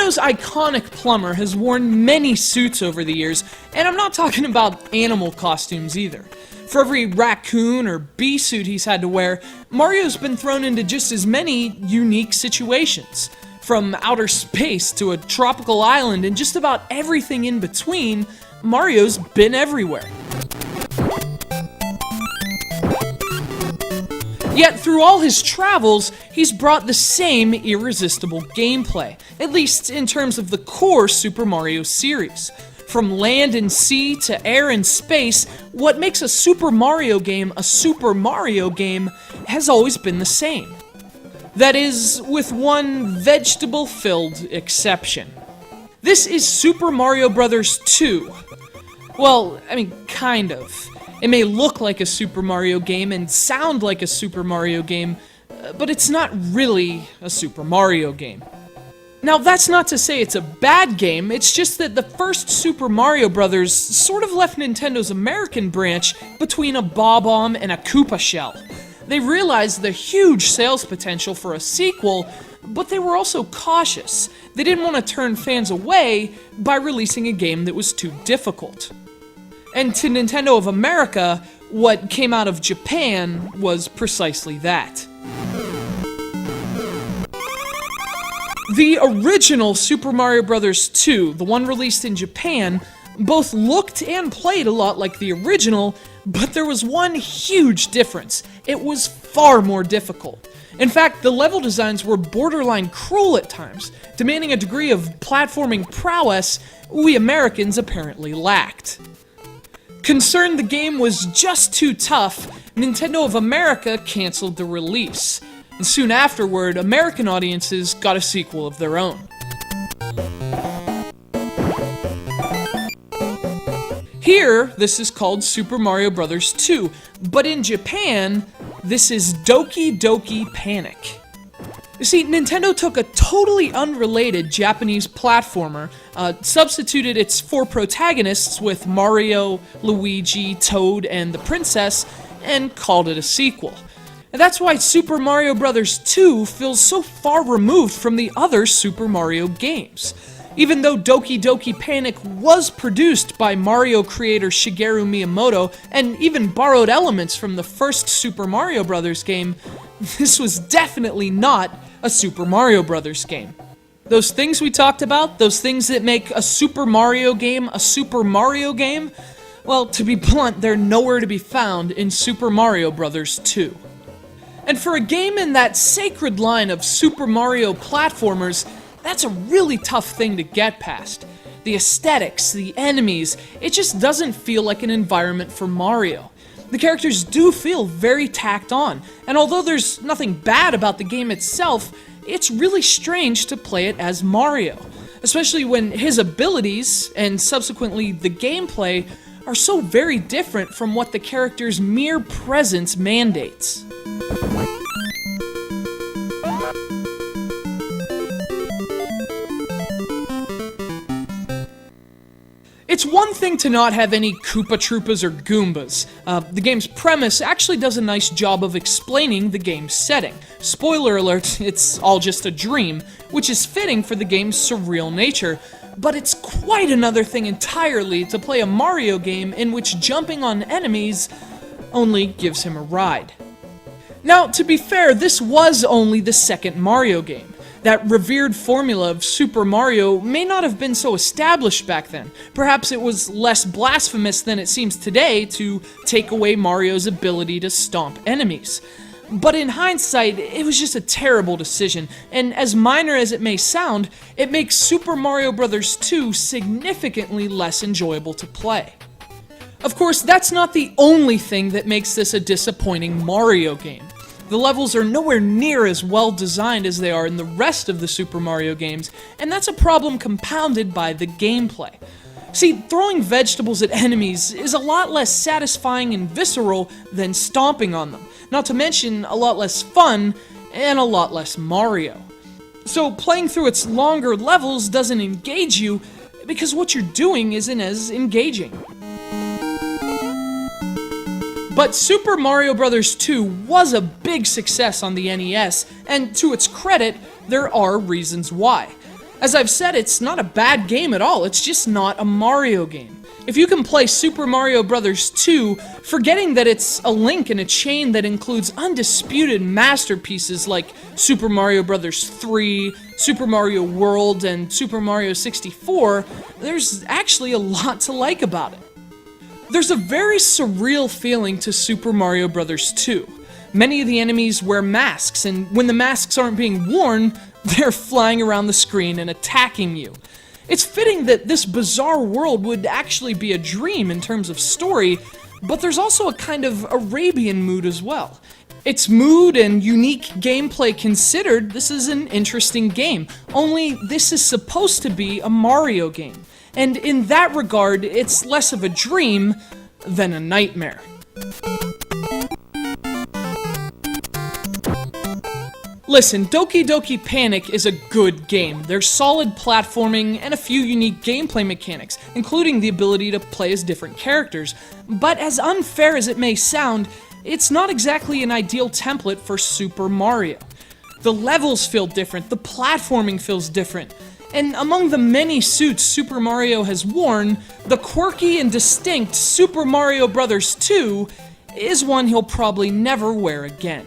Nintendo's iconic plumber has worn many suits over the years, and I'm not talking about animal costumes either. For every raccoon or bee suit he's had to wear, Mario's been thrown into just as many unique situations. From outer space to a tropical island and just about everything in between, Mario's been everywhere. Yet through all his travels, he's brought the same irresistible gameplay, at least in terms of the core Super Mario series. From land and sea to air and space, what makes a Super Mario game has always been the same. That is, with one vegetable-filled exception. This is Super Mario Bros. 2. Well, I mean, kind of. It may look like a Super Mario game and sound like a Super Mario game, but it's not really a Super Mario game. Now, that's not to say it's a bad game, it's just that the first Super Mario Bros. Sort of left Nintendo's American branch between a Bob-omb and a Koopa shell. They realized the huge sales potential for a sequel, but they were also cautious. They didn't want to turn fans away by releasing a game that was too difficult. And to Nintendo of America, what came out of Japan was precisely that. The original Super Mario Bros. 2, the one released in Japan, both looked and played a lot like the original, but there was one huge difference. It was far more difficult. In fact, the level designs were borderline cruel at times, demanding a degree of platforming prowess we Americans apparently lacked. Concerned the game was just too tough, Nintendo of America canceled the release. And soon afterward, American audiences got a sequel of their own. Here, this is called Super Mario Bros. 2, but in Japan, this is Doki Doki Panic. You see, Nintendo took a totally unrelated Japanese platformer, substituted its 4 protagonists with Mario, Luigi, Toad, and the Princess, and called it a sequel. And that's why Super Mario Bros. 2 feels so far removed from the other Super Mario games. Even though Doki Doki Panic was produced by Mario creator Shigeru Miyamoto and even borrowed elements from the first Super Mario Bros. Game, this was definitely not a Super Mario Bros. Game. Those things we talked about, those things that make a Super Mario game a Super Mario game, well, to be blunt, they're nowhere to be found in Super Mario Bros. 2. And for a game in that sacred line of Super Mario platformers, that's a really tough thing to get past. The aesthetics, the enemies, it just doesn't feel like an environment for Mario. The characters do feel very tacked on, and although there's nothing bad about the game itself, it's really strange to play it as Mario, especially when his abilities, and subsequently the gameplay, are so very different from what the character's mere presence mandates. It's one thing to not have any Koopa Troopas or Goombas. The game's premise actually does a nice job of explaining the game's setting. Spoiler alert, it's all just a dream, which is fitting for the game's surreal nature, but it's quite another thing entirely to play a Mario game in which jumping on enemies only gives him a ride. Now, to be fair, this was only the second Mario game. That revered formula of Super Mario may not have been so established back then. Perhaps it was less blasphemous than it seems today to take away Mario's ability to stomp enemies. But in hindsight, it was just a terrible decision, and as minor as it may sound, it makes Super Mario Bros. 2 significantly less enjoyable to play. Of course, that's not the only thing that makes this a disappointing Mario game. The levels are nowhere near as well designed as they are in the rest of the Super Mario games, and that's a problem compounded by the gameplay. See, throwing vegetables at enemies is a lot less satisfying and visceral than stomping on them, not to mention a lot less fun and a lot less Mario. So playing through its longer levels doesn't engage you because what you're doing isn't as engaging. But Super Mario Bros. 2 was a big success on the NES, and to its credit, there are reasons why. As I've said, it's not a bad game at all, it's just not a Mario game. If you can play Super Mario Bros. 2, forgetting that it's a link in a chain that includes undisputed masterpieces like Super Mario Bros. 3, Super Mario World, and Super Mario 64, there's actually a lot to like about it. There's a very surreal feeling to Super Mario Bros. 2. Many of the enemies wear masks, and when the masks aren't being worn, they're flying around the screen and attacking you. It's fitting that this bizarre world would actually be a dream in terms of story, but there's also a kind of Arabian mood as well. Its mood and unique gameplay considered, this is an interesting game, only this is supposed to be a Mario game, and in that regard, it's less of a dream than a nightmare. Listen, Doki Doki Panic is a good game. There's solid platforming and a few unique gameplay mechanics, including the ability to play as different characters. But as unfair as it may sound, it's not exactly an ideal template for Super Mario. The levels feel different, the platforming feels different, and among the many suits Super Mario has worn, the quirky and distinct Super Mario Bros. 2 is one he'll probably never wear again.